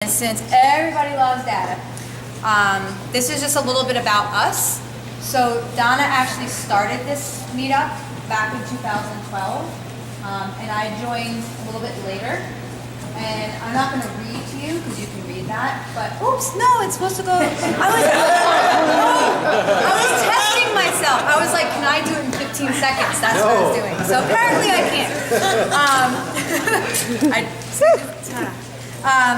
And since everybody loves data, this is just a little bit about us. So Donna actually started this meetup back in 2012, and I joined a little bit later. And I'm not going to read to you because you can read that, but oops, no, it's supposed to go. I was testing myself. I was like, can I do it in 15 seconds? That's what I was doing. So apparently I can't.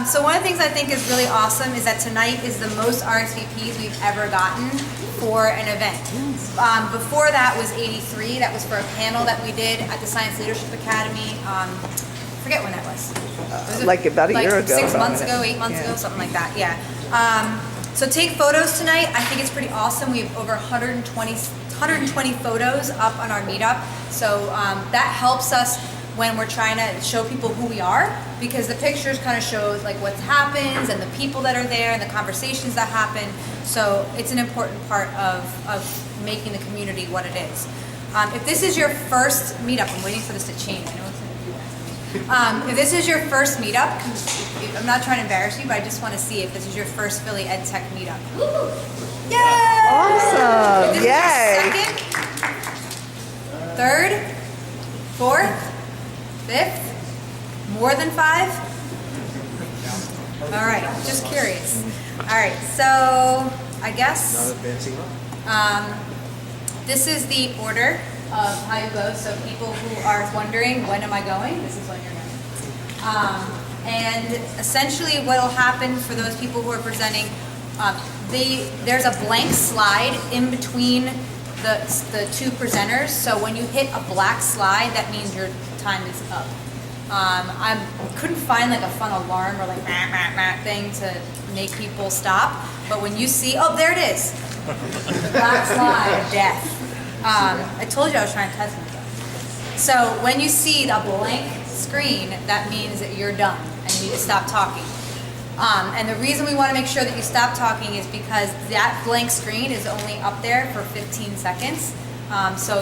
So one of the things I think is really awesome is that tonight is the most RSVPs we've ever gotten for an event. Before that was 83. That was for a panel that we did at the Science Leadership Academy. Forget when that was. Like about a year ago. 6 months ago, 8 months ago, something like that. Yeah. So take photos tonight. I think it's pretty awesome. We have over 120 photos up on our meetup. So that helps us when we're trying to show people who we are, because the pictures kind of show like what happens and the people that are there and the conversations that happen. So it's an important part of making the community what it is. If this is your first meetup, I'm waiting for this to change. I know it's going to do that. If this is your first meetup, I'm not trying to embarrass you, but I just want to see if this is your first Philly EdTech meetup. Yay! Awesome! If this Yay! is your second, third, fourth, fifth, more than 5? All right, just curious. All right, so I guess this is the order of how you go. So people who are wondering, when am I going? This is when you're going. And essentially what will happen for those people who are presenting, there's a blank slide in between the two presenters. So when you hit a black slide, that means your time is up. I couldn't find like a fun alarm or like thing to make people stop. But when you see, oh, there it is. Black slide, death. I told you I was trying to test myself. So when you see the blank screen, that means that you're done and you need to stop talking. And the reason we want to make sure that you stop talking is because that blank screen is only up there for 15 seconds. So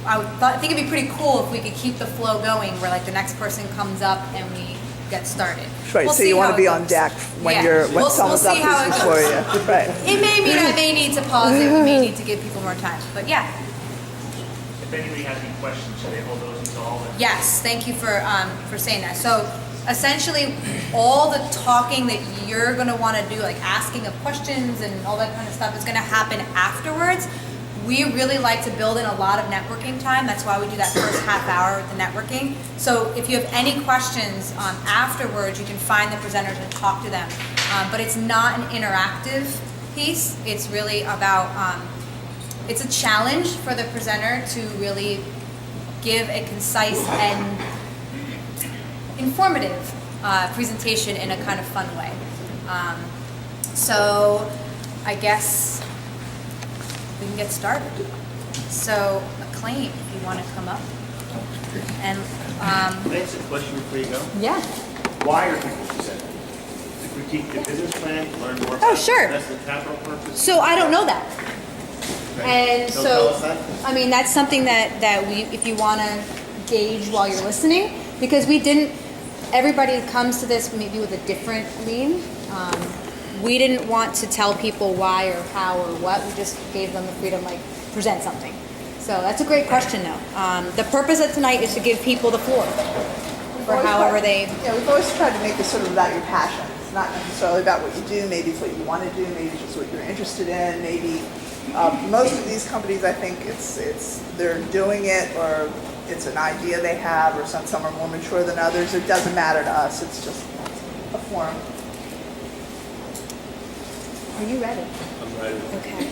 I think it'd be pretty cool if we could keep the flow going where like the next person comes up and we get started. Right, We'll so you want to be goes. on deck when We'll someone's see how up it before goes. you. Right. It may mean I may need to pause it. We may need to give people more time. But yeah. If anybody has any questions, should they hold those until all the... Yes, thank you for saying that. So essentially all the talking that you're going to want to do, like asking of questions and all that kind of stuff, is going to happen afterwards. We really like to build in a lot of networking time. That's why we do that first half hour with the networking. So if you have any questions afterwards, you can find the presenters and talk to them. But it's not an interactive piece. It's really about, it's a challenge for the presenter to really give a concise and informative presentation in a kind of fun way. So I guess we can get started. So, Acclaim, if you want to come up. And Can I ask a question before you go? yeah. Why are people presenting? To critique the business plan, learn more about sure. investment capital purpose? So I don't know that. Okay. And Don't so, tell us that? I mean, that's something that we, if you want to gauge while you're listening, because everybody comes to this maybe with a different lean. We didn't want to tell people why or how or what. We just gave them the freedom, like, present something. So that's a great question, though. The purpose of tonight is to give people the floor for however they... Yeah, we've always tried to make this sort of about your passion. It's not necessarily about what you do. Maybe it's what you want to do. Maybe it's just what you're interested in. Maybe most of these companies, I think it's they're doing it, or it's an idea they have, or some are more mature than others. It doesn't matter to us. It's just a forum. Are you ready? I'm ready. Okay.